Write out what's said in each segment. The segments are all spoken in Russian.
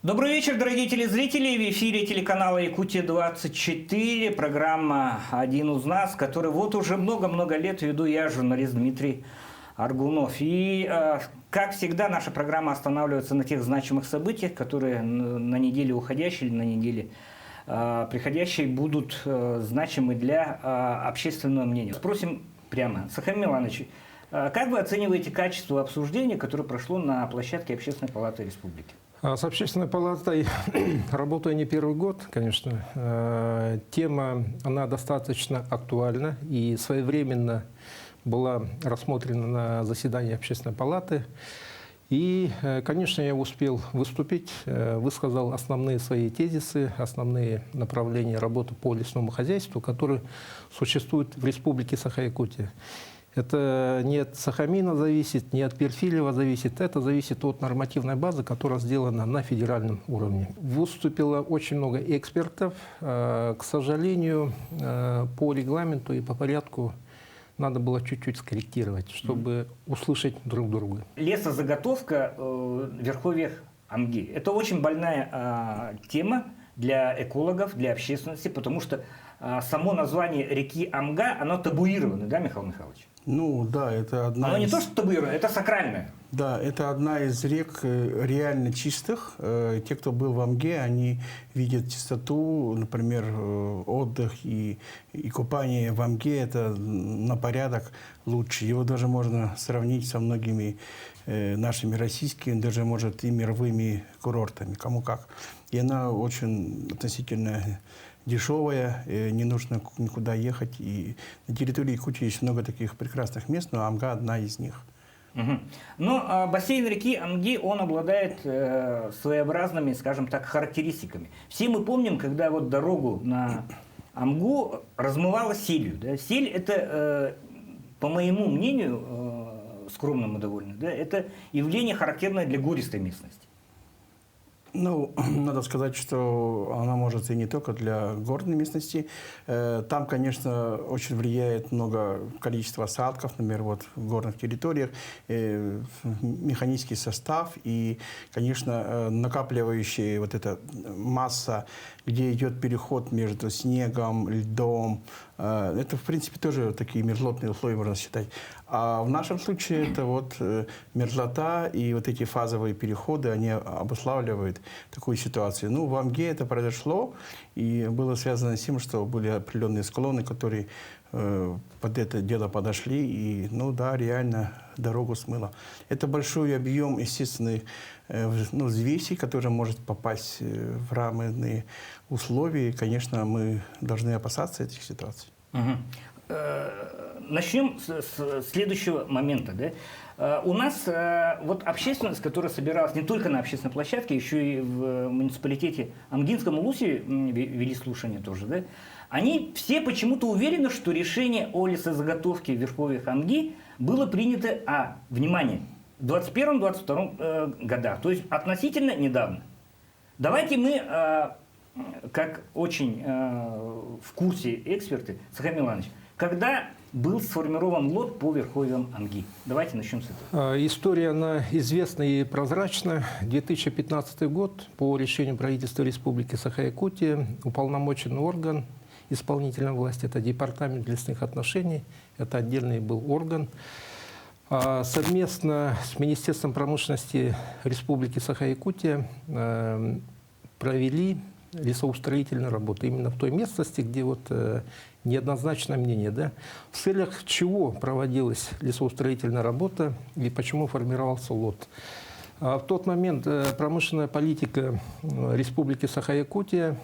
Добрый вечер, дорогие телезрители. В эфире телеканала Якутия-24, программа «Один из нас», который вот уже много-много лет веду я, журналист Дмитрий Аргунов. И, как всегда, наша программа останавливается на тех значимых событиях, которые на неделе уходящей или на неделе приходящей будут значимы для общественного мнения. Спросим прямо. Сахар Миланович, как вы оцениваете качество обсуждения, которое прошло на площадке Общественной палаты республики? С Общественной палатой работаю не первый год, конечно. Тема, она достаточно актуальна и своевременно была рассмотрена на заседании Общественной палаты. И, конечно, я успел выступить, высказал основные свои тезисы, основные направления работы по лесному хозяйству, которые существуют в Республике Саха-Якутия. Это не от Сахамина зависит, не от Перфилева зависит. Это зависит от нормативной базы, которая сделана на федеральном уровне. Выступило очень много экспертов. К сожалению, по регламенту и по порядку надо было чуть-чуть скорректировать, чтобы услышать друг друга. Лесозаготовка в верховьях Амги. Это очень больная тема для экологов, для общественности, потому что само название реки Амга, оно табуировано, да, Михаил Михайлович? Ну да, это одна Оно не то, что табуировано, это сакральное. Да, это одна из рек реально чистых. Те, кто был в Амге, они видят чистоту, например, отдых и купание в Амге, это на порядок лучше. Его даже можно сравнить со многими нашими российскими, даже, может, и мировыми курортами, кому как. И она очень относительно дешевая, не нужно никуда ехать. И на территории Якутии есть много таких прекрасных мест, но Амга одна из них. Угу. Но бассейн реки Амги, он обладает своеобразными, скажем так, характеристиками. Все мы помним, когда вот дорогу на Амгу размывало селью. Да? Сель – это, по моему мнению, скромному довольно, да, это явление, характерное для гористой местности. Ну, надо сказать, что она может и не только для горной местности. Там, конечно, очень влияет много количества осадков, например, вот в горных территориях, механический состав и, конечно, накапливающая вот эта масса, где идет переход между снегом, льдом. Это, в принципе, тоже такие мерзлотные условия, можно считать. А в нашем случае это вот мерзлота и вот эти фазовые переходы, они обуславливают такую ситуацию. Ну, в Амге это произошло, и было связано с тем, что были определенные склоны, которые под это дело подошли, и, ну да, реально дорогу смыло. Это большой объем естественных взвесей, который может попасть в равные условия. И, конечно, мы должны опасаться этих ситуаций. Угу. Начнем с следующего момента. Да? У нас вот общественность, которая собиралась не только на общественной площадке, еще и в муниципалитете Амгинском Улусе вели слушания тоже, да? Они все почему-то уверены, что решение о лесозаготовке в верховьях Амги было принято, внимание, в 2021-2022 годах, то есть относительно недавно. Давайте мы, как очень в курсе эксперты, Сахар Миланович, когда был сформирован лот по верховьям Амги? Давайте начнем с этого. История, она известна и прозрачна. 2015 год по решению правительства Республики Саха-Якутия уполномоченный орган исполнительной власти, это Департамент лесных отношений, это отдельный был орган, совместно с Министерством промышленности Республики Саха-Якутия провели лесоустроительную работу именно в той местности, где вот неоднозначное мнение. Да? В целях чего проводилась лесоустроительная работа и почему формировался лот? В тот момент промышленная политика Республики Саха-Якутия,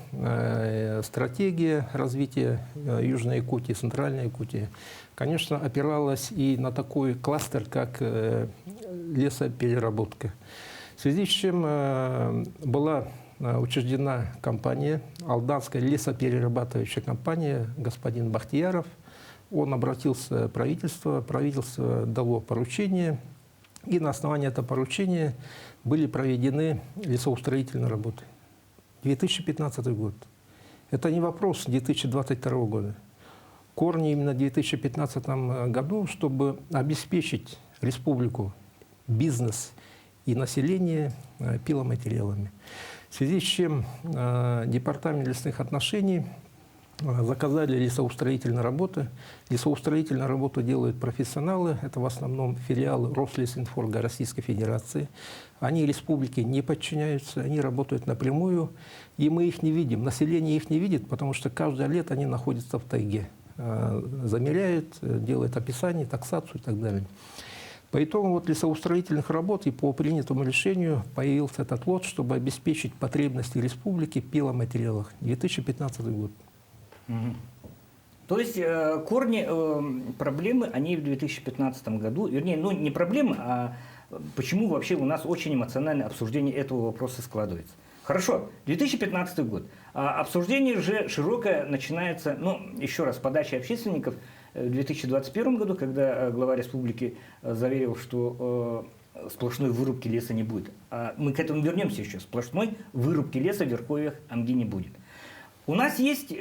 стратегия развития Южной Якутии, Центральной Якутии, конечно, опиралась и на такой кластер, как лесопереработка. В связи с чем была учреждена компания, Алданская лесоперерабатывающая компания, господин Бахтияров. Он обратился в правительство, правительство дало поручение, и на основании этого поручения были проведены лесоустроительные работы. 2015 год. Это не вопрос 2022 года. Корни именно в 2015 году, чтобы обеспечить республику, бизнес и население пиломатериалами. В связи с чем Департамент лесных отношений заказали лесоустроительные работы. Лесоустроительные работы делают профессионалы. Это в основном филиалы Рослесинформа Российской Федерации. Они республике не подчиняются, они работают напрямую. И мы их не видим. Население их не видит, потому что каждое лето они находятся в тайге. Замеряют, делают описание, таксацию и так далее. По итогам вот лесоустроительных работ и по принятому решению появился этот лот, чтобы обеспечить потребности республики в пиломатериалах. 2015 год. То есть корни проблемы, они в 2015 году, вернее, ну не проблемы, а почему вообще у нас очень эмоциональное обсуждение этого вопроса складывается. Хорошо, 2015 год. Обсуждение же широкое начинается, ну, еще раз, подача общественников в 2021 году, когда глава республики заверил, что сплошной вырубки леса не будет. Мы к этому вернемся еще. Сплошной вырубки леса в верховьях Амги не будет. У нас есть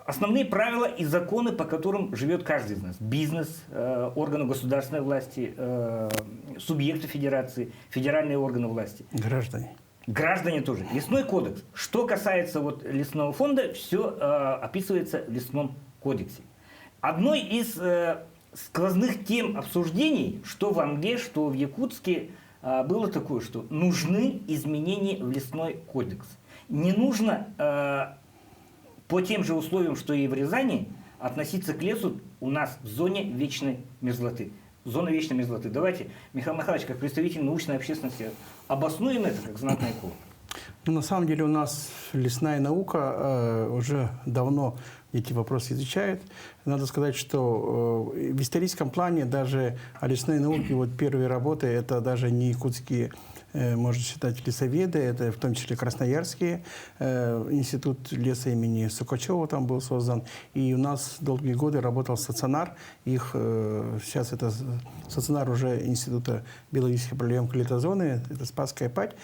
основные правила и законы, по которым живет каждый из нас. Бизнес, органы государственной власти, субъекты федерации, федеральные органы власти. Граждане. Граждане тоже. Лесной кодекс. Что касается вот лесного фонда, все описывается в лесном кодексе. Одной из сквозных тем обсуждений, что в Амге, что в Якутске, было такое, что нужны изменения в лесной кодекс. Не нужно по тем же условиям, что и в Рязани, относиться к лесу у нас в зоне вечной мерзлоты. Зона вечной мерзлоты. Давайте, Михаил Михайлович, как представитель научной общественности, обоснуем это как знатный эколог. Ну, на самом деле у нас лесная наука уже давно эти вопросы изучает. Надо сказать, что в историческом плане даже о лесной науке вот первые работы, это даже не якутские, можно считать, лесоведы, это в том числе красноярские. Институт леса имени Сукачева там был создан. И у нас долгие годы работал стационар. Их сейчас это стационар уже Института биологической проблемы летозоны, это Спасская Падь.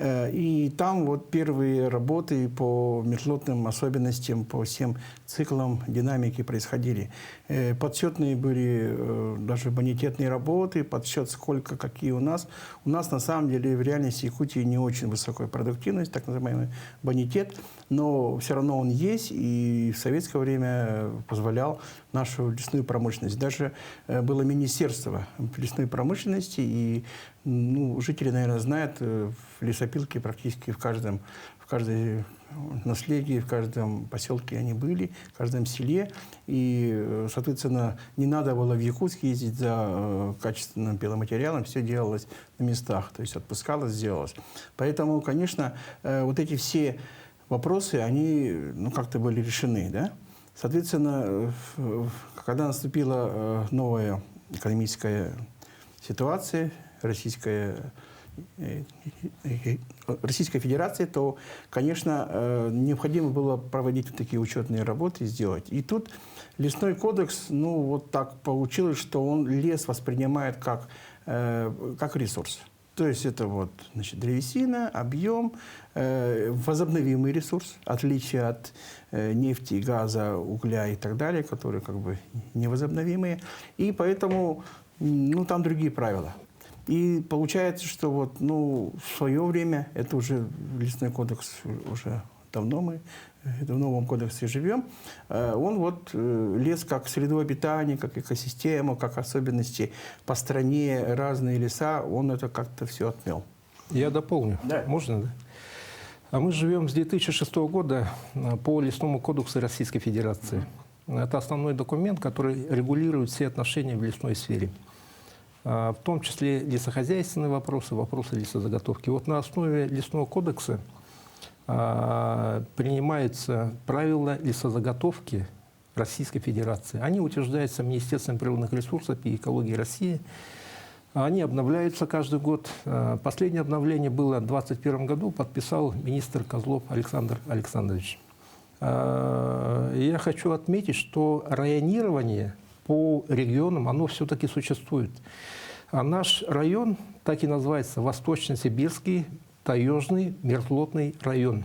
И там вот первые работы по мерзлотным особенностям, по всем циклам динамики происходили. Подсчетные были даже бонитетные работы, подсчет сколько, какие у нас. У нас на самом деле в реальности Якутии не очень высокая продуктивность, так называемый бонитет, но все равно он есть и в советское время позволял нашу лесную промышленность. Даже было министерство лесной промышленности, и ну, жители, наверное, знают, в лесопилке практически в каждой наследии, в каждом поселке они были, в каждом селе. И, соответственно, не надо было в Якутск ездить за качественным пиломатериалом, все делалось на местах, то есть отпускалось, сделалось. Поэтому, конечно, вот эти все вопросы, они ну, как-то были решены. Да? Соответственно, когда наступила новая экономическая ситуация, Российской Федерации, то, конечно, необходимо было проводить вот такие учетные работы и сделать. И тут лесной кодекс, ну, вот так получилось, что он лес воспринимает как ресурс. То есть это вот, значит, древесина, объем, возобновимый ресурс, отличие от нефти, газа, угля и так далее, которые как бы невозобновимые. И поэтому, ну, там другие правила. И получается, что вот, ну, в свое время, это уже лесной кодекс, уже давно мы в новом кодексе живем, он вот лес как среду обитания, как экосистему, как особенности по стране, разные леса, он это как-то все отмел. Я дополню. Да. Можно, да? А мы живем с 2006 года по лесному кодексу Российской Федерации. Это основной документ, который регулирует все отношения в лесной сфере. В том числе лесохозяйственные вопросы, вопросы лесозаготовки. Вот на основе лесного кодекса принимаются правила лесозаготовки Российской Федерации. Они утверждаются Министерством природных ресурсов и экологии России. Они обновляются каждый год. Последнее обновление было в 2021 году, подписал министр Козлов Александр Александрович. Я хочу отметить, что районирование по регионам, оно все-таки существует. А наш район так и называется Восточно-Сибирский таежный мерзлотный район.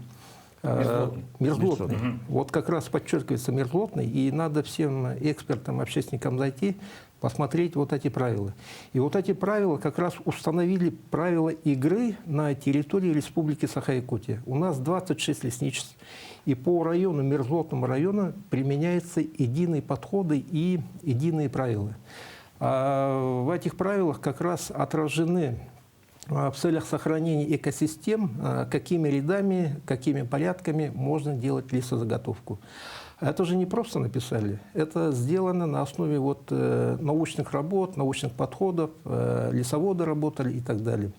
Мерзлотный. Вот как раз подчеркивается мерзлотный, и надо всем экспертам, общественникам зайти, посмотреть вот эти правила. И вот эти правила как раз установили правила игры на территории Республики Саха-Якутия. У нас 26 лесничеств, и по району, мерзлотному району применяются единые подходы и единые правила. А в этих правилах как раз отражены в целях сохранения экосистем, какими рядами, какими порядками можно делать лесозаготовку. Это же не просто написали, это сделано на основе вот, научных работ, научных подходов, лесоводы работали и так далее.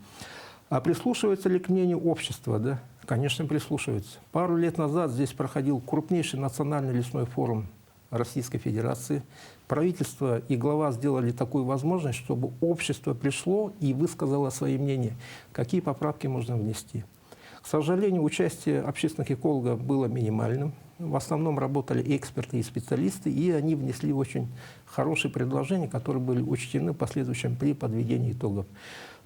А прислушивается ли к мнению общества? Да? Конечно, прислушивается. Пару лет назад здесь проходил крупнейший национальный лесной форум Российской Федерации. Правительство и глава сделали такую возможность, чтобы общество пришло и высказало свои мнения, какие поправки можно внести. К сожалению, участие общественных экологов было минимальным. В основном работали эксперты и специалисты, и они внесли очень хорошие предложения, которые были учтены в последующем при подведении итогов.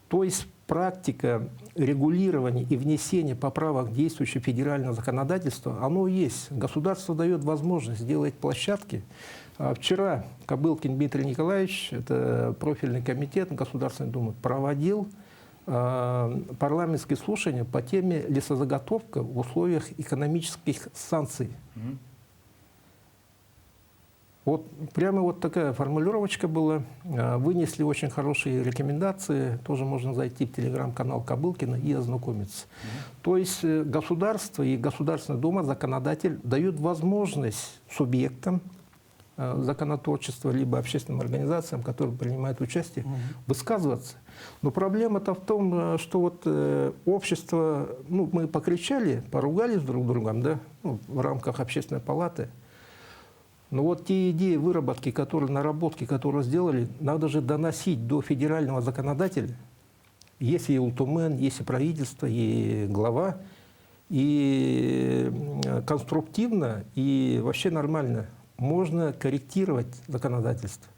То есть практика регулирования и внесения поправок в действующее федеральное законодательство, оно есть. Государство дает возможность сделать площадки. Вчера Кобылкин Дмитрий Николаевич, это профильный комитет Государственной Думы, проводил парламентские слушания по теме лесозаготовка в условиях экономических санкций. Вот прямо вот такая формулировочка была. Вынесли очень хорошие рекомендации. Тоже можно зайти в телеграм-канал Кобылкина и ознакомиться. То есть государство и Государственная Дума, законодатель, дают возможность субъектам законотворчества, либо общественным организациям, которые принимают участие, высказываться. Но проблема-то в том, что вот общество, ну, мы покричали, поругались друг с другом, да, ну, в рамках общественной палаты. Но вот те идеи, выработки, которые, наработки, которые сделали, надо же доносить до федерального законодателя. Есть и Ултумен, есть и правительство, и глава. И конструктивно, и вообще нормально можно корректировать законодательство.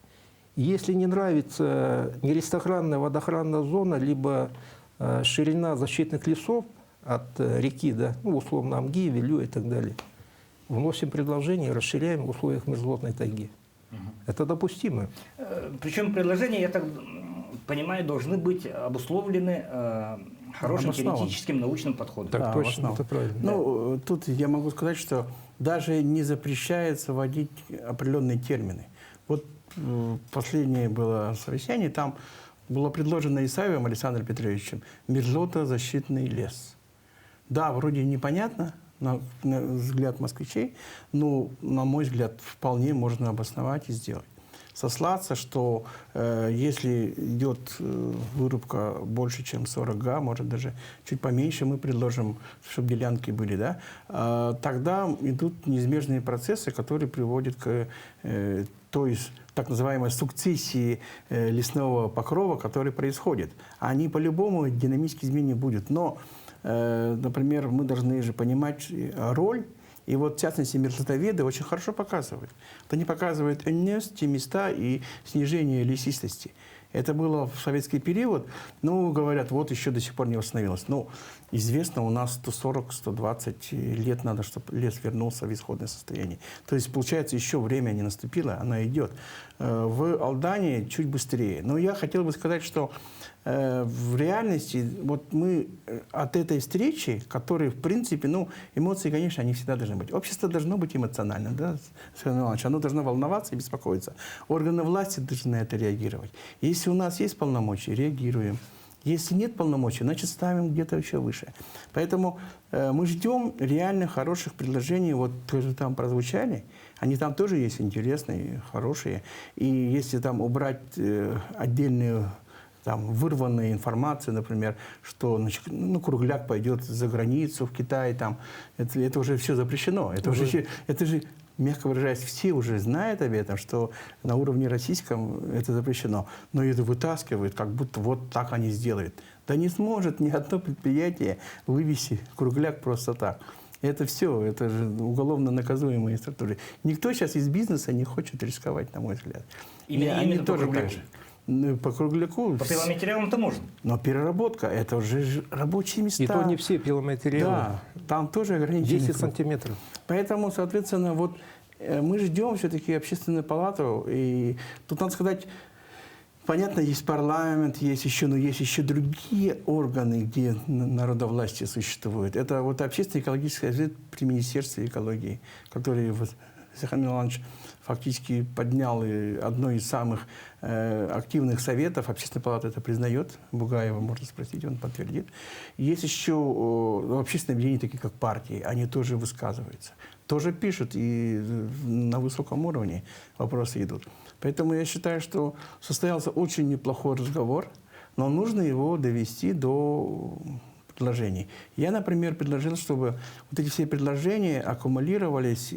Если не нравится нерестохранная водоохранная зона, либо ширина защитных лесов от реки, да, ну, условно, Амги, Вилю и так далее, вносим предложение, расширяем в условиях мерзлотной тайги. Это допустимо. Причем предложения, я так понимаю, должны быть обусловлены хорошим теоретическим научным подходом. Так Да, точно, это правильно. Ну, тут я могу сказать, что даже не запрещается вводить определенные термины. Вот последнее было совещание, там было предложено Исаевым Александром Петровичем мерзлотозащитный лес. Да, вроде непонятно, на взгляд москвичей, но, на мой взгляд, вполне можно обосновать и сделать. Сослаться, что если идет вырубка больше, чем 40 га, может даже чуть поменьше, мы предложим, чтобы делянки были, да, тогда идут неизбежные процессы, которые приводят к той так называемой сукцессии лесного покрова, который происходит. Они по-любому динамические изменения будут. Но, например, мы должны же понимать роль. И вот, в частности, мерзлотоведы очень хорошо показывают. Они показывают те места и снижение лесистости. Это было в советский период. Ну, говорят, вот еще до сих пор не восстановилось. Ну, известно, у нас 140-120 лет надо, чтобы лес вернулся в исходное состояние. То есть, получается, еще время не наступило, оно идет. В Алдане чуть быстрее. Но я хотел бы сказать, что в реальности вот мы от этой встречи, которые, в принципе, ну, эмоции, конечно, они всегда должны быть. Общество должно быть эмоциональным, да, оно должно волноваться и беспокоиться. Органы власти должны на это реагировать. Если у нас есть полномочия, реагируем. Если нет полномочий, значит, ставим где-то еще выше. Поэтому мы ждем реально хороших предложений, вот тоже там прозвучали. Они там тоже есть интересные, хорошие. И если там убрать отдельную там вырванная информация, например, что ну, кругляк пойдет за границу, в Китай, там, это уже все запрещено. Это же, мягко выражаясь, все уже знают об этом, что на уровне российском это запрещено. Но это вытаскивают, как будто вот так они сделают. Да не сможет ни одно предприятие вывести кругляк просто так. Это все, это же уголовно наказуемые структуры. Никто сейчас из бизнеса не хочет рисковать, на мой взгляд. Именно тоже так же. По кругляку. По пиломатериалам-то можно. Но переработка, это уже рабочие места. И то не все пиломатериалы. Да, там тоже ограничения. 10 сантиметров. Поэтому, соответственно, вот Мы ждем все-таки общественную палату. И тут надо сказать, понятно, есть парламент, есть еще, но есть еще другие органы, где народовластие существует. Это вот общественный экологический совет при Министерстве экологии, который вот Сахамин Иванович фактически поднял и одно из самых активных советов. Общественная палата это признает. Бугаева, можно спросить, он подтвердит. Есть еще общественные объединения, такие как партии, они тоже высказываются. Тоже пишут, и на высоком уровне вопросы идут. Поэтому я считаю, что состоялся очень неплохой разговор, но нужно его довести до предложений. Я, например, предложил, чтобы вот эти все предложения аккумулировались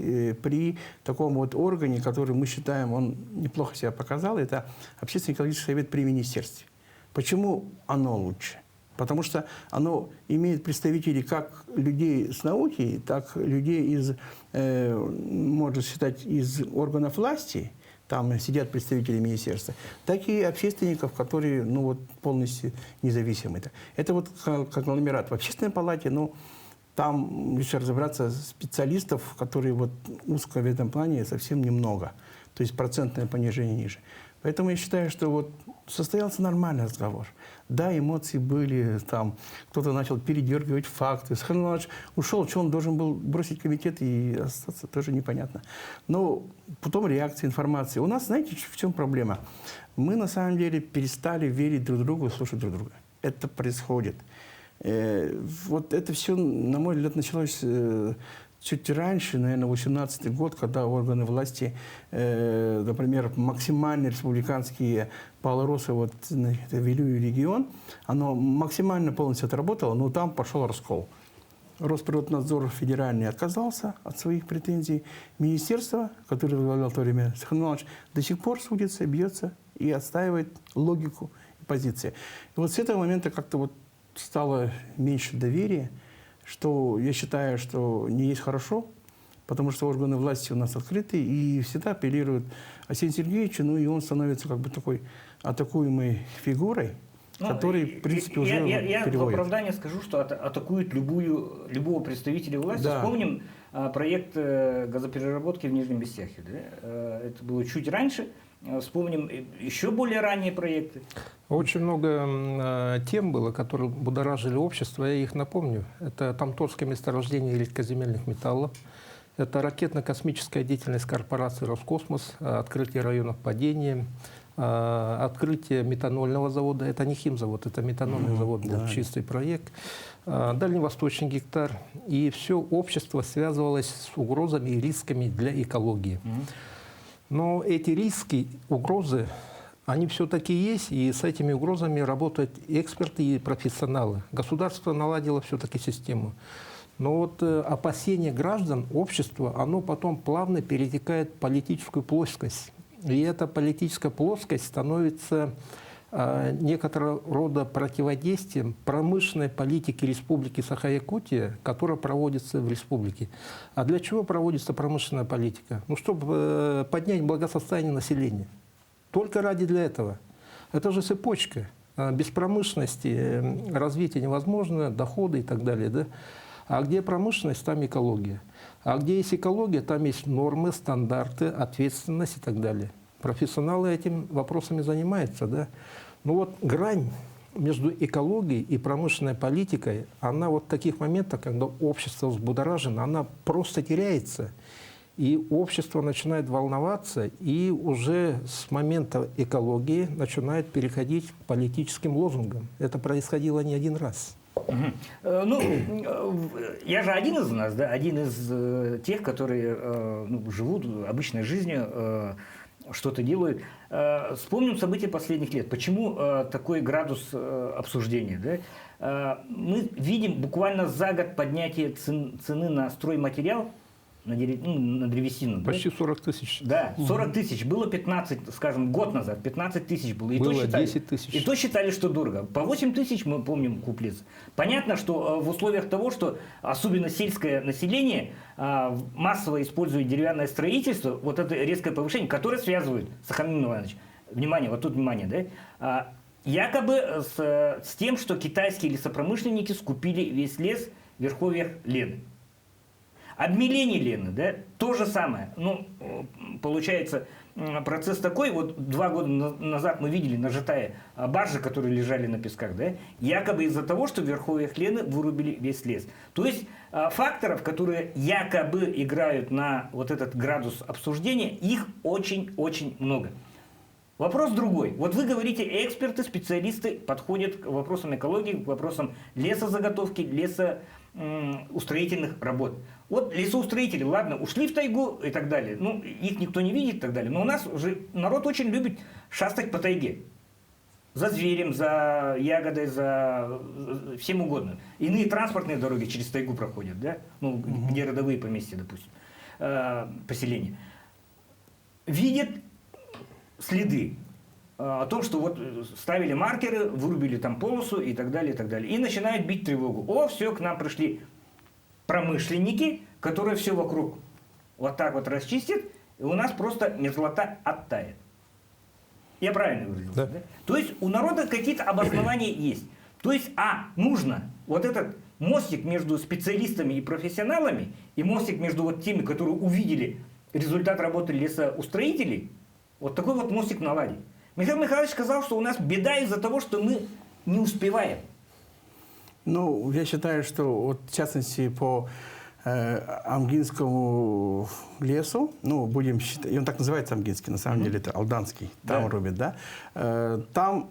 при таком вот органе, который мы считаем, он неплохо себя показал, это Общественный экологический совет при министерстве. Почему оно лучше? Потому что оно имеет представителей как людей с науки, так людей из, можно считать, из органов власти, там сидят представители министерства, так и общественников, которые ну, вот, полностью независимы. Это вот как конгломерат. В общественной палате, ну, там, если разобраться, специалистов, которые вот узко в этом плане, совсем немного. То есть процентное понижение ниже. Поэтому я считаю, что вот состоялся нормальный разговор. Да, эмоции были, там кто-то начал передергивать факты. Сахамин Иванович ушел, что он должен был бросить комитет и остаться, тоже непонятно. Но потом реакция, информация. У нас, знаете, в чем проблема? Мы на самом деле перестали верить друг другу, слушать друг друга. Это происходит. Вот это все, на мой взгляд, началось чуть раньше, наверное, 18-й год, когда органы власти, например, максимально республиканские полоросы вот, Вилюй регион, оно максимально полностью отработало, но там пошел раскол. Росприроднадзор федеральный отказался от своих претензий. Министерство, которое возглавлял в то время Сахамин Иванович, до сих пор судится, бьется и отстаивает логику и позиции. И вот с этого момента как-то вот стало меньше доверия, что я считаю, что не есть хорошо, потому что органы власти у нас открыты и всегда апеллируют Арсению Сергеевичу, ну и он становится как бы такой атакуемой фигурой, который, в принципе, уже я в переводит. оправдание скажу, что атакуют любого представителя власти. Да. Вспомним проект газопереработки в Нижнем Бестяхе. Да? Это было чуть раньше. Вспомним еще более ранние проекты. Очень много тем было, которые будоражили общество, я их напомню. Это Тамторское месторождение редкоземельных металлов, это ракетно-космическая деятельность корпорации «Роскосмос», открытие районов падения, открытие метанольного завода, это не химзавод, это метанольный завод, был чистый проект, дальневосточный гектар. И все общество связывалось с угрозами и рисками для экологии. Но эти риски, угрозы, они все-таки есть, и с этими угрозами работают эксперты и профессионалы. Государство наладило все-таки систему. Но вот опасения граждан, общества, оно потом плавно перетекает в политическую плоскость. И эта политическая плоскость становится некоторого рода противодействием промышленной политики Республики Саха-Якутия, которая проводится в республике. А для чего проводится промышленная политика? Ну, чтобы поднять благосостояние населения. Только ради для этого. Это же цепочка. Без промышленности развитие невозможно, доходы и так далее. Да? А где промышленность, там экология. А где есть экология, там есть нормы, стандарты, ответственность и так далее. Профессионалы этим вопросами занимаются. Да? Ну вот грань между экологией и промышленной политикой, она вот в таких моментах, когда общество взбудоражено, она просто теряется. И общество начинает волноваться, и уже с момента экологии начинает переходить к политическим лозунгам. Это происходило не один раз. Ну, я же один из нас, да, один из тех, которые живут обычной жизнью, что-то делают. Вспомним события последних лет. Почему такой градус обсуждения? Да? Мы видим буквально за год поднятие цены на стройматериал, на древесину. Почти да? 40 тысяч. Да, 40 тысяч. Было 15, скажем, год назад, 15 тысяч было. И было то считали, 10 тысяч. И то считали, что дорого. По 8 тысяч, мы помним, куплец. Понятно, что в условиях того, что особенно сельское население массово использует деревянное строительство, вот это резкое повышение, которое связывает, Сахамин Иванович, внимание, вот тут внимание, да, якобы с тем, что китайские лесопромышленники скупили весь лес в верховьях Лены. Обмеление Лены, да, то же самое. Ну, получается, процесс такой, вот 2 года назад мы видели на Житае баржи, которые лежали на песках, да, якобы из-за того, что в верховьях Лены вырубили весь лес. То есть факторов, которые якобы играют на вот этот градус обсуждения, их очень-очень много. Вопрос другой. Вот вы говорите, эксперты, специалисты подходят к вопросам экологии, к вопросам лесозаготовки, лесоустроительных работ. Вот лесоустроители, ладно, ушли в тайгу и так далее. Ну, их никто не видит и так далее. Но у нас уже народ очень любит шастать по тайге. За зверем, за ягодой, за всем угодно. Иные транспортные дороги через тайгу проходят, да? Ну, где родовые поместья, допустим, поселения. Видят следы о том, что вот ставили маркеры, вырубили там полосу и так далее, и так далее. И начинают бить тревогу. О, все, к нам пришли промышленники, которые все вокруг вот так вот расчистят, и у нас просто мерзлота оттает. Я правильно выразился, да? Да? То есть у народа какие-то обоснования есть. То есть, нужно вот этот мостик между специалистами и профессионалами, и мостик между вот теми, которые увидели результат работы лесоустроителей, вот такой вот мостик наладить. Михаил Михайлович сказал, что у нас беда из-за того, что мы не успеваем. Ну, я считаю, что вот в частности по Амгинскому лесу, ну, будем считать, и он так называется Амгинский, на самом деле это Алданский, там Да. рубят, да, там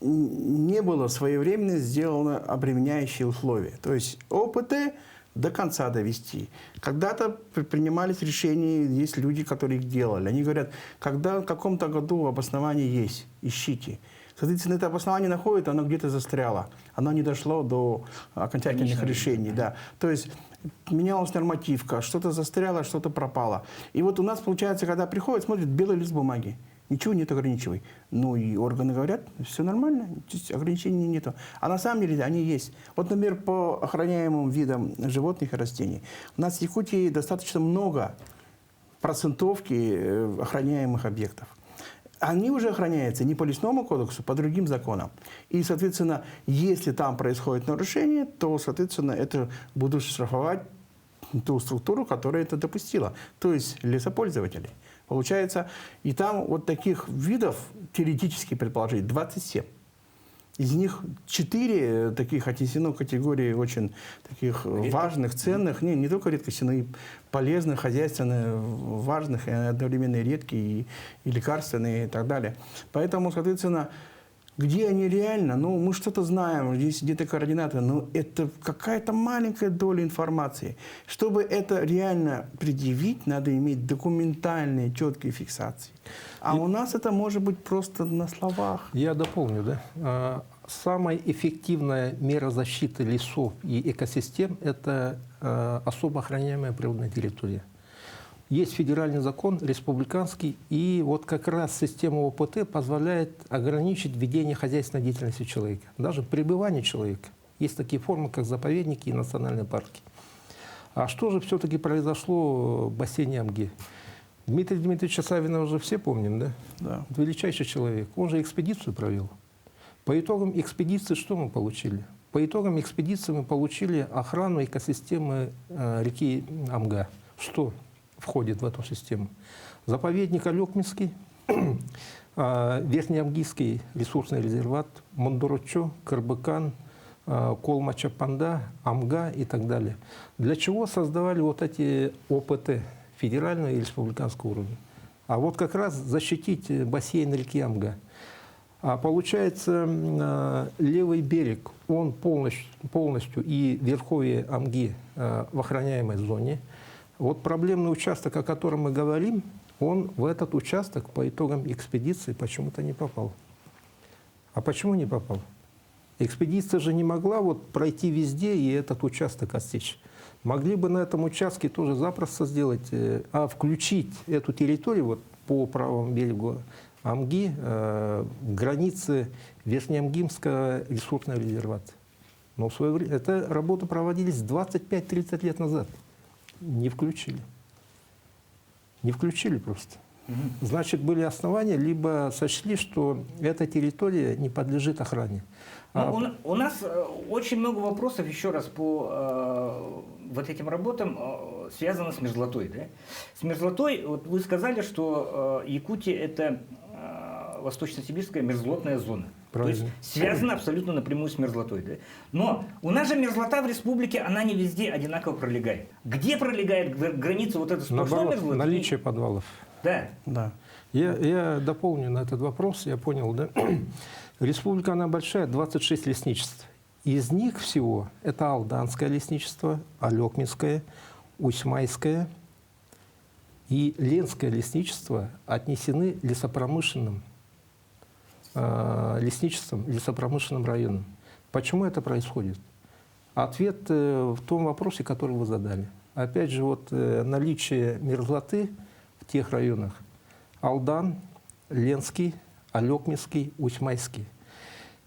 не было своевременно сделано обременяющие условия. То есть ОПТ до конца довести. Когда-то принимались решения, есть люди, которые их делали. Они говорят, когда в каком-то году обоснование есть, ищите. Соответственно, это обоснование находит, оно где-то застряло. Оно не дошло до окончательных решений. Да. То есть менялась нормативка, что-то застряло, что-то пропало. И вот у нас, получается, когда приходят, смотрят белый лист бумаги. Ничего нет ограничивай. Ну и органы говорят, все нормально, ограничений нету. А на самом деле они есть. Вот, например, по охраняемым видам животных и растений. У нас в Якутии достаточно много процентовки охраняемых объектов. Они уже охраняются не по лесному кодексу, по другим законам. И, соответственно, если там происходит нарушение, то, соответственно, это будут штрафовать ту структуру, которая это допустила. То есть лесопользователи. Получается, и там вот таких видов, теоретически предположить, 27. Из них 4 таких отнесено к категории очень таких важных, ценных, не только редкостных, но и полезных, хозяйственных, важных, и одновременно редкие, и лекарственные, и так далее. Поэтому, соответственно, где они реально? Ну, мы что-то знаем, здесь где-то координаты, но это какая-то маленькая доля информации. Чтобы это реально предъявить, надо иметь документальные, четкие фиксации. А у нас это может быть просто на словах. Я дополню, да. Самая эффективная мера защиты лесов и экосистем – это особо охраняемая природная территория. Есть федеральный закон, республиканский, и вот как раз система ОПТ позволяет ограничить ведение хозяйственной деятельности человека, даже пребывание человека. Есть такие формы, как заповедники и национальные парки. А что же все-таки произошло в бассейне Амги? Дмитрия Дмитриевича Савина уже все помним, да? Да. Величайший человек. Он же экспедицию провел. По итогам экспедиции что мы получили? По итогам экспедиции мы получили охрану экосистемы реки Амга. Что входит в эту систему? Заповедник Алекминский, Верхнеамгийский ресурсный резерват, Мондорочо, Карбыкан, Колма-Чапанда, Амга и так далее. Для чего создавали вот эти ОПТ федерального и республиканского уровня? А вот как раз защитить бассейн реки Амга. А получается, левый берег, он полностью и верховье Амги в охраняемой зоне. Вот проблемный участок, о котором мы говорим, он в этот участок по итогам экспедиции почему-то не попал. А почему не попал? Экспедиция же не могла вот пройти везде и этот участок отсечь. Могли бы на этом участке тоже запросто сделать, включить эту территорию вот по правому берегу Амги, границы Верхнеамгинского ресурсного резервата. Но в свое время эта работа проводились 25-30 лет назад. Не включили. Не включили просто. Значит, были основания, либо сочли, что эта территория не подлежит охране. Ну, у нас очень много вопросов, еще раз, по вот этим работам связано с мерзлотой. Да? С мерзлотой, вот вы сказали, что Якутия – это восточно-сибирская мерзлотная зона. Правильно. То есть связано абсолютно напрямую с мерзлотой. Да? Но у нас же мерзлота в республике, она не везде одинаково пролегает. Где пролегает граница вот этой сплошной Наоборот, мерзлоты? наличие подвалов. Да. Да. Я дополню на этот вопрос, я понял, да? Республика, она большая, 26 лесничеств. Из них всего это Алданское лесничество, Алекминское, Усьмайское и Ленское лесничество отнесены лесопромышленным лесничеством, лесопромышленным районом. Почему это происходит? Ответ в том вопросе, который вы задали. Опять же, вот наличие мерзлоты в тех районах: Алдан, Ленский, Алекминский, Усьмайский.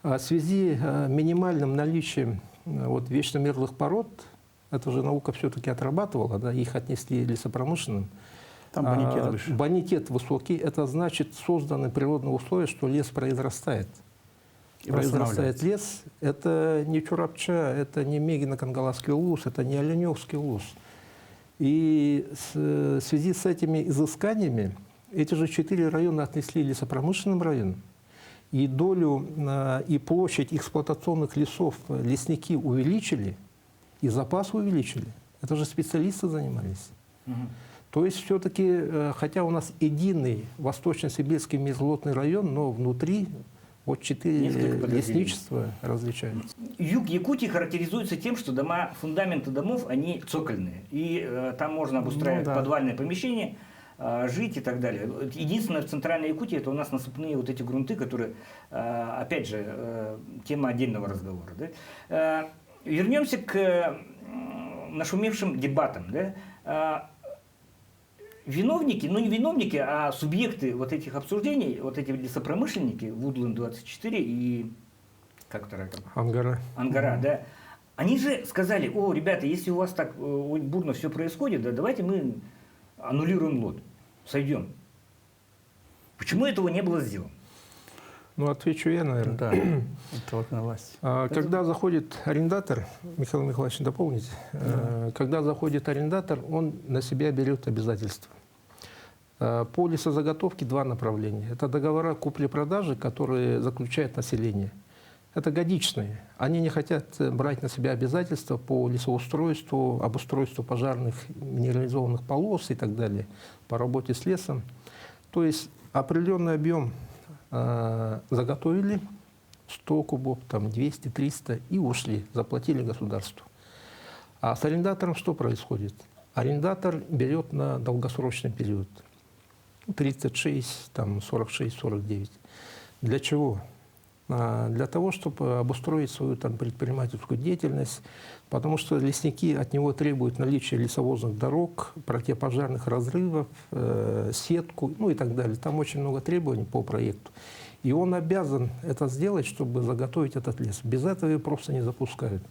В связи с минимальным наличием вот, вечно мерзлых пород, это же наука все-таки отрабатывала, да, их отнесли лесопромышленным. Там бонитет выше. Бонитет высокий, это значит, созданы природные условия, что лес произрастает. И Произрастает лес, это не Чурапча, это не Мегино-Кангаласский улус, это не Оленевский улус. И в связи с этими изысканиями эти же 4 района отнесли лесопромышленным районам. И долю и площадь эксплуатационных лесов лесники увеличили, и запас увеличили. Это же специалисты занимались. То есть все-таки, хотя у нас единый восточно-сибирский мерзлотный район, но внутри вот 4 лесничества различаются. Юг Якутии характеризуется тем, что фундаменты домов, они цокольные. И там можно обустраивать подвальное помещение, жить и так далее. Единственное, в центральной Якутии это у нас насыпные вот эти грунты, которые, опять же, тема отдельного разговора. Да? Вернемся к нашумевшим дебатам. Да? Виновники, ну не виновники, а субъекты вот этих обсуждений, вот эти лесопромышленники, Woodland-24 и как вторая там? Ангара, да. Они же сказали: о, ребята, если у вас так бурно все происходит, да, давайте мы аннулируем лот, сойдем. Почему этого не было сделано? Ну, отвечу я, наверное. Да, это вот на власть. Когда заходит арендатор, Михаил Михайлович, дополните, когда заходит арендатор, он на себя берет обязательства. По лесозаготовке 2 направления. Это договора купли-продажи, которые заключает население. Это годичные. Они не хотят брать на себя обязательства по лесоустройству, обустройству пожарных минерализованных полос и так далее, по работе с лесом. То есть определенный объем заготовили, 100 кубов, там 200, 300 и ушли, заплатили государству. А с арендатором что происходит? Арендатор берет на долгосрочный период. 36, там 46, 49. Для чего? Для того, чтобы обустроить свою там предпринимательскую деятельность, потому что лесники от него требуют наличия лесовозных дорог, противопожарных разрывов, сетку, ну и так далее. Там очень много требований по проекту. И он обязан это сделать, чтобы заготовить этот лес. Без этого его просто не запускают.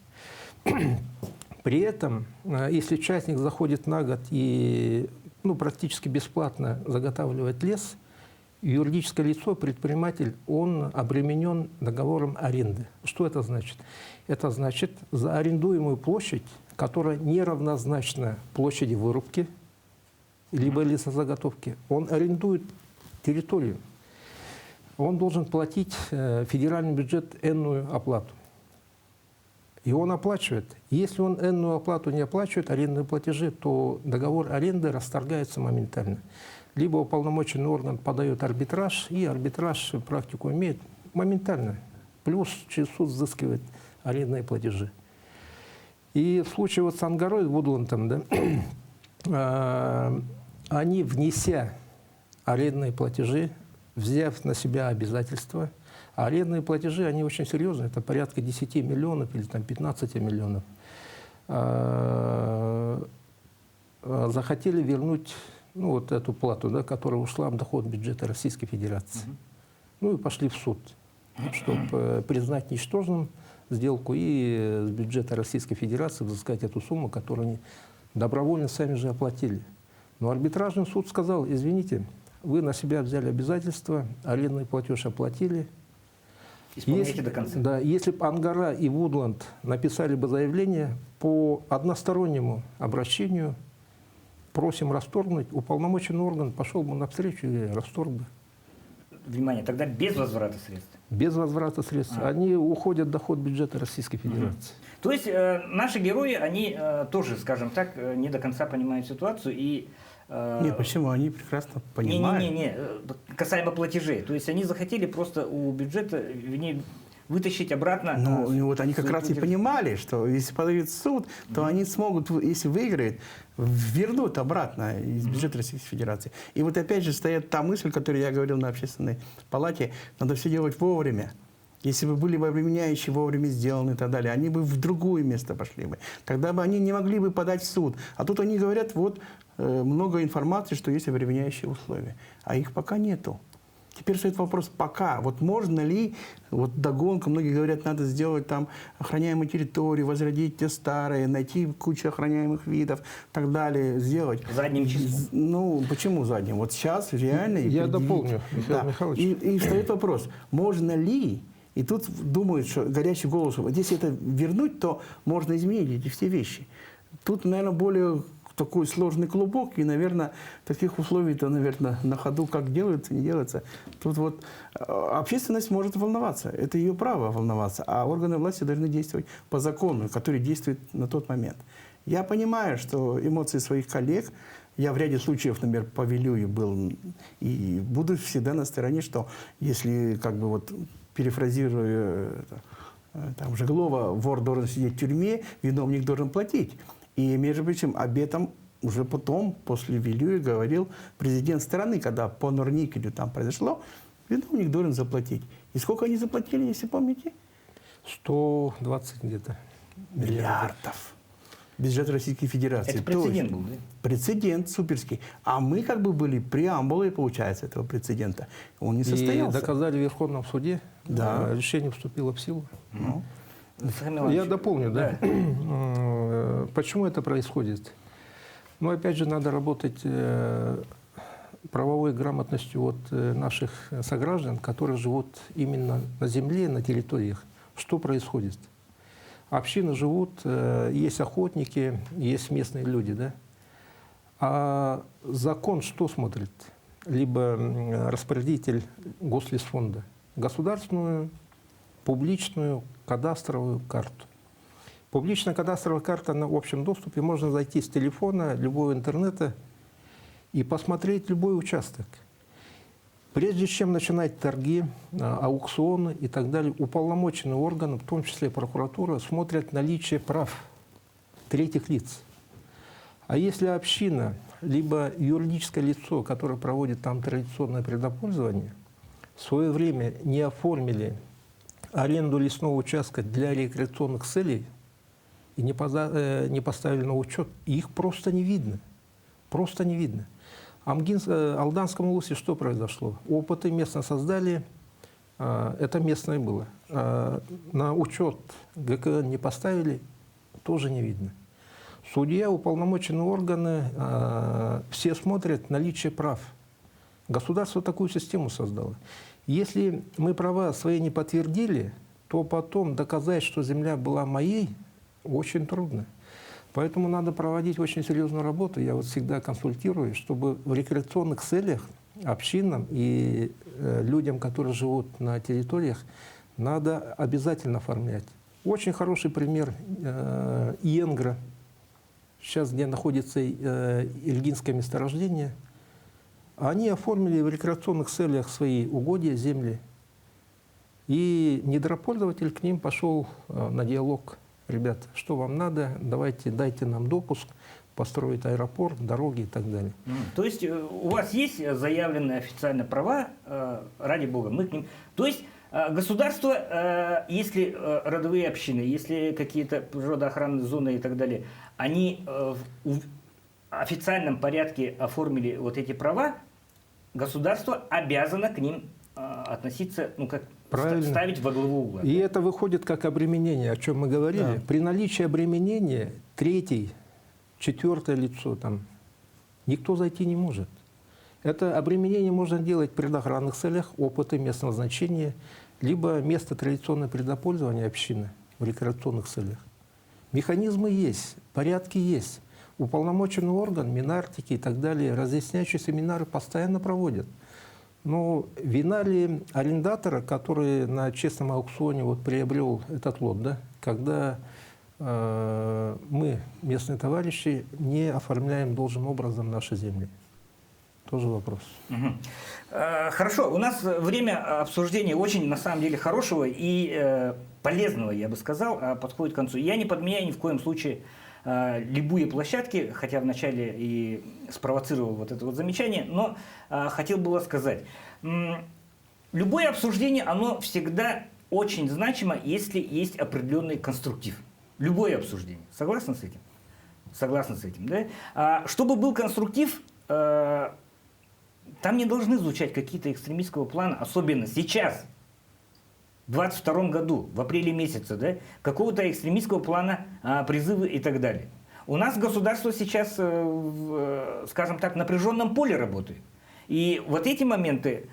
При этом, если частник заходит на год и практически бесплатно заготавливает лес, юридическое лицо, предприниматель, он обременен договором аренды. Что это значит? Это значит, за арендуемую площадь, которая неравнозначна площади вырубки, либо лесозаготовки, он арендует территорию. Он должен платить в федеральный бюджет энную оплату. И он оплачивает. Если он энную оплату не оплачивает, арендные платежи, то договор аренды расторгается моментально. Либо уполномоченный орган подает арбитраж, и арбитраж практику имеет моментально. Плюс через суд взыскивает арендные платежи. И в случае вот с Ангарой, Вудландом, да, они, внеся арендные платежи, взяв на себя обязательства, а арендные платежи, они очень серьезные, это порядка 10 миллионов или там, 15 миллионов, захотели вернуть вот эту плату, да, которая ушла в доход бюджета Российской Федерации. Ну и пошли в суд, чтобы признать ничтожным сделку и с бюджета Российской Федерации взыскать эту сумму, которую они добровольно сами же оплатили. Но арбитражный суд сказал: извините, вы на себя взяли обязательства, арендный платеж оплатили. Исполняйте до конца. Да, если бы Ангара и Вудланд написали бы заявление по одностороннему обращению, просим расторгнуть, уполномоченный орган пошел бы навстречу и расторг бы. Внимание, тогда без возврата средств. Без возврата средств. Они уходят в доход бюджета Российской Федерации. То есть наши герои, они тоже, скажем так, не до конца понимают ситуацию и... Нет, почему? Они прекрасно понимают. Не, касаемо платежей. То есть они захотели просто у бюджета вытащить обратно... Ну, вот они как свои раз и платежи. понимали, что если подают в суд, то они смогут, если выиграют, вернуть обратно из бюджета Российской Федерации. И вот опять же стоит та мысль, которую я говорил на общественной палате, надо все делать вовремя. Если бы были бы обременяющие вовремя сделаны и так далее, они бы в другое место пошли бы. Тогда бы они не могли бы подать в суд. А тут они говорят, вот много информации, что есть обременяющие условия. А их пока нету. Теперь стоит вопрос пока. Вот можно ли, вот догонка, многие говорят, надо сделать там охраняемые территории, возродить те старые, найти кучу охраняемых видов и так далее, сделать. Задним числом. Ну, почему задним? Вот сейчас реально... Я предъявить. дополню, Михаил Михайлович. И стоит вопрос, можно ли, и тут думают, что горячий голос, вот если это вернуть, то можно изменить эти все вещи. Тут, наверное, более такой сложный клубок, и, наверное, таких условий-то, наверное, на ходу как делается, не делается. Тут вот общественность может волноваться, это ее право волноваться, а органы власти должны действовать по закону, который действует на тот момент. Я понимаю, что эмоции своих коллег, я в ряде случаев, например, по Вилюю был, и буду всегда на стороне, что если, как бы вот, перефразируя там, Жеглова, вор должен сидеть в тюрьме, виновник должен платить. И, между прочим, об этом уже потом, после Вилюя, говорил президент страны, когда по Норникелю там произошло, виновник должен заплатить. И сколько они заплатили, если помните? 120 где-то. Миллиардов. Бюджет Российской Федерации. Это прецедент был, да? Прецедент суперский. А мы как бы были преамбулой, получается, этого прецедента. Он не состоялся. И доказали в Верховном суде, Да. решение вступило в силу. Ну, Я дополню, да. Почему это происходит? Ну, опять же, надо работать правовой грамотностью от наших сограждан, которые живут именно на земле, на территориях. Что происходит? Общины живут, есть охотники, есть местные люди, да? А закон что смотрит? Либо распорядитель Гослесфонда. Государственную, публичную кадастровую карту. Публичная кадастровая карта на общем доступе. Можно зайти с телефона, любого интернета и посмотреть любой участок. Прежде чем начинать торги, аукционы и так далее, уполномоченные органы, в том числе прокуратура, смотрят наличие прав третьих лиц. А если община, либо юридическое лицо, которое проводит там традиционное предопользование, в свое время не оформили аренду лесного участка для рекреационных целей и не поставили на учет, их просто не видно. Просто не видно. В Алданском улусе что произошло? Опыты местно создали, это местное было. На учет ГКН не поставили, тоже не видно. Судья, уполномоченные органы, все смотрят наличие прав. Государство такую систему создало. Если мы права свои не подтвердили, то потом доказать, что земля была моей, очень трудно. Поэтому надо проводить очень серьезную работу. Я вот всегда консультирую, чтобы в рекреационных целях общинам и людям, которые живут на территориях, надо обязательно оформлять. Очень хороший пример Иенгра. Сейчас, где находится Ильгинское месторождение, они оформили в рекреационных целях свои угодья, земли. И недропользователь к ним пошел на диалог. Ребята, что вам надо, давайте, дайте нам допуск, построить аэропорт, дороги и так далее. То есть у вас есть заявленные официально права, ради бога, мы к ним... То есть государство, если родовые общины, если какие-то природоохранные зоны и так далее, они в официальном порядке оформили вот эти права, государство обязано к ним относиться, ну как, Правильно. ставить во главу угла. И это выходит как обременение, о чем мы говорили. Да. При наличии обременения третий, четвертое лицо, там, никто зайти не может. Это обременение можно делать в предохранных целях, опыты местного значения, либо место традиционного предопользования общины в рекреационных целях. Механизмы есть, порядки есть. Уполномоченный орган, Минартики и так далее, разъясняющие семинары постоянно проводят. Но вина ли арендатора, который на честном аукционе вот приобрел этот лот, да, когда мы, местные товарищи, не оформляем должным образом наши земли? Тоже вопрос. Хорошо, у нас время обсуждения очень, на самом деле, хорошего и полезного, я бы сказал, подходит к концу. Я не подменяю ни в коем случае любые площадки, хотя вначале и спровоцировал вот это вот замечание, но хотел было сказать. Любое обсуждение, оно всегда очень значимо, если есть определенный конструктив. Любое обсуждение. Согласны с этим? Согласны с этим, да? Чтобы был конструктив, там не должны звучать какие-то экстремистского плана, особенно сейчас, в 2022 году, в апреле месяце, да, какого-то экстремистского плана, призывы и так далее. У нас государство сейчас, скажем так, в напряженном поле работает. И вот эти моменты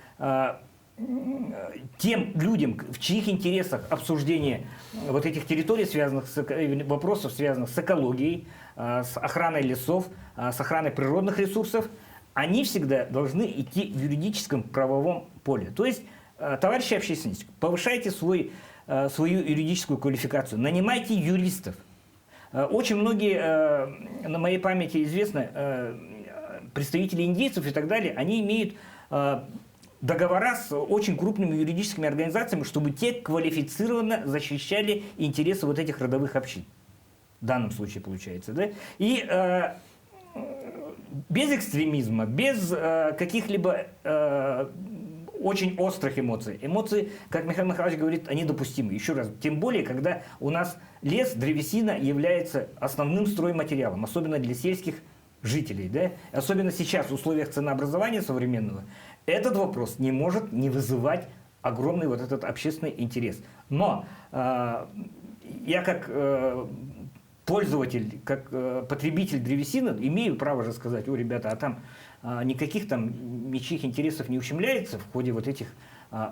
тем людям, в чьих интересах обсуждение вот этих территорий, связанных с, вопросов, связанных с экологией, с охраной лесов, с охраной природных ресурсов, они всегда должны идти в юридическом правовом поле. То есть, товарищи общественники, повышайте свою юридическую квалификацию, нанимайте юристов. Очень многие, на моей памяти известно, представители индейцев и так далее, они имеют договора с очень крупными юридическими организациями, чтобы те квалифицированно защищали интересы вот этих родовых общин. В данном случае получается, да? И без экстремизма, без каких-либо очень острых эмоций. Эмоции, как Михаил Михайлович говорит, они допустимы. Еще раз, тем более, когда у нас лес, древесина является основным стройматериалом, особенно для сельских жителей, да? Особенно сейчас, в условиях ценообразования современного, этот вопрос не может не вызывать огромный вот этот общественный интерес. Но я как пользователь, как потребитель древесины имею право же сказать: о, ребята, а там никаких там ничьих интересов не ущемляется в ходе вот этих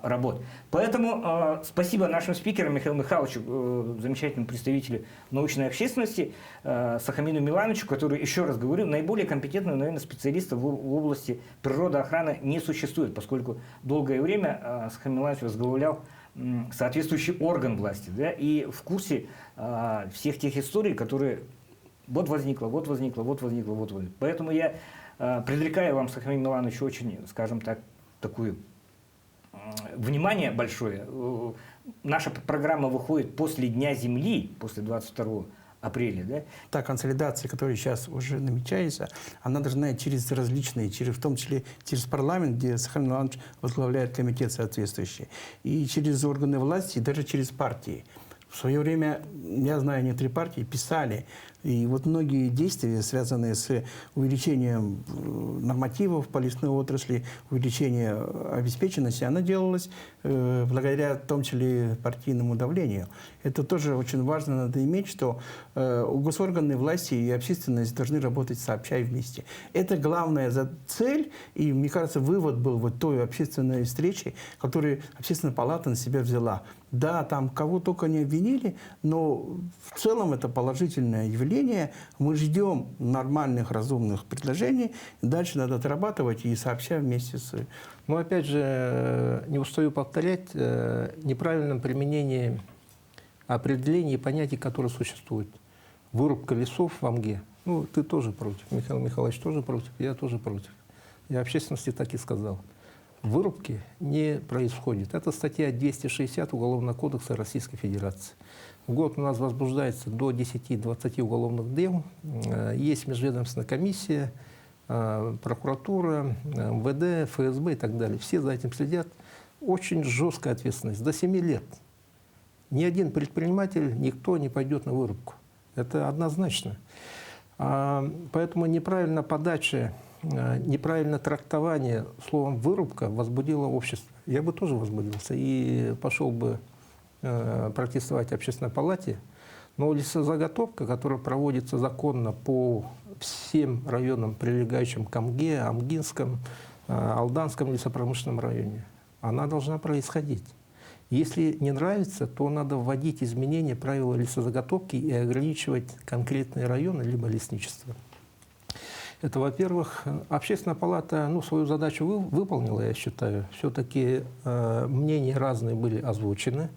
работ. Поэтому спасибо нашим спикерам, Михаилу Михайловичу, замечательному представителю научной общественности, Сахамину Милановичу, который, еще раз говорю, наиболее компетентного, наверное, специалиста в области природоохраны не существует, поскольку долгое время Сахамин Миланович возглавлял соответствующий орган власти, да, и в курсе всех тех историй, которые вот возникло. Поэтому я предрекаю вам, Сахамин Миланович, очень, скажем так, такую внимание большое. Наша программа выходит после Дня Земли, после 22 апреля. Да? Та консолидация, которая сейчас уже намечается, она должна через различные, в том числе через парламент, где Сахамин Миланович возглавляет комитет соответствующий, и через органы власти, и даже через партии. В свое время, я знаю, некоторые партии писали, и вот многие действия, связанные с увеличением нормативов по лесной отрасли, увеличение обеспеченности, она делалась благодаря, в том числе, партийному давлению. Это тоже очень важно, надо иметь, что госорганы власти и общественность должны работать сообща и вместе. Это главная цель, и, мне кажется, вывод был вот той общественной встречи, которую Общественная палата на себя взяла. Да, там кого только не обвинили, но в целом это положительное явление. Мы ждем нормальных, разумных предложений. Дальше надо отрабатывать и сообща вместе с... Но опять же, не устаю повторять, неправильном применении определений и понятий, которые существуют. Вырубка лесов в Амге. Ну, ты тоже против, Михаил Михайлович тоже против, я тоже против. Я общественности так и сказал. Вырубки не происходит. Это статья 260 Уголовного кодекса Российской Федерации. В год у нас возбуждается до 10-20 уголовных дел. Есть межведомственная комиссия, прокуратура, МВД, ФСБ и так далее. Все за этим следят. Очень жесткая ответственность. До 7 лет. Ни один предприниматель, никто не пойдет на вырубку. Это однозначно. Поэтому неправильная подача, неправильное трактование словом «вырубка» возбудило общество. Я бы тоже возбудился и пошел бы протестовать в Общественной палате. Но лесозаготовка, которая проводится законно по всем районам, прилегающим к Амге, Амгинском, Алданском лесопромышленном районе. Она должна происходить. Если не нравится, то надо вводить изменения правил лесозаготовки и ограничивать конкретные районы либо лесничество. Это, во-первых, Общественная палата свою задачу выполнила, я считаю. Все-таки мнения разные были озвучены.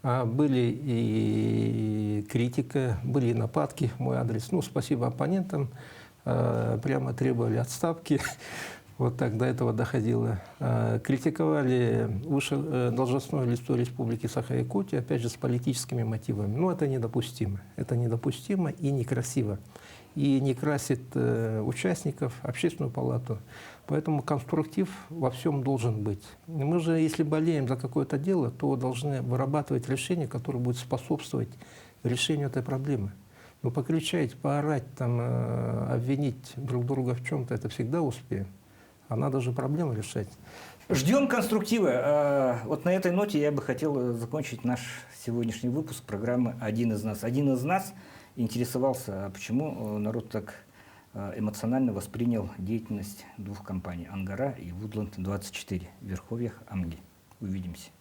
Были и критика, были и нападки в мой адрес. Спасибо оппонентам. Прямо требовали отставки. Вот так до этого доходило. Критиковали должностное лицо Республики Саха-Якутия, опять же, с политическими мотивами. Это недопустимо. Это недопустимо и некрасиво. И не красит участников, Общественную палату. Поэтому конструктив во всем должен быть. Мы же, если болеем за какое-то дело, то должны вырабатывать решение, которое будет способствовать решению этой проблемы. Покричать, поорать, обвинить друг друга в чем-то, это всегда успеем. А надо же проблемы решать. Ждем конструктива. Вот на этой ноте я бы хотел закончить наш сегодняшний выпуск программы «Один из нас». Один из нас интересовался, почему народ так эмоционально воспринял деятельность двух компаний «Ангара» и «Вудланд-24» в верховьях Амги. Увидимся.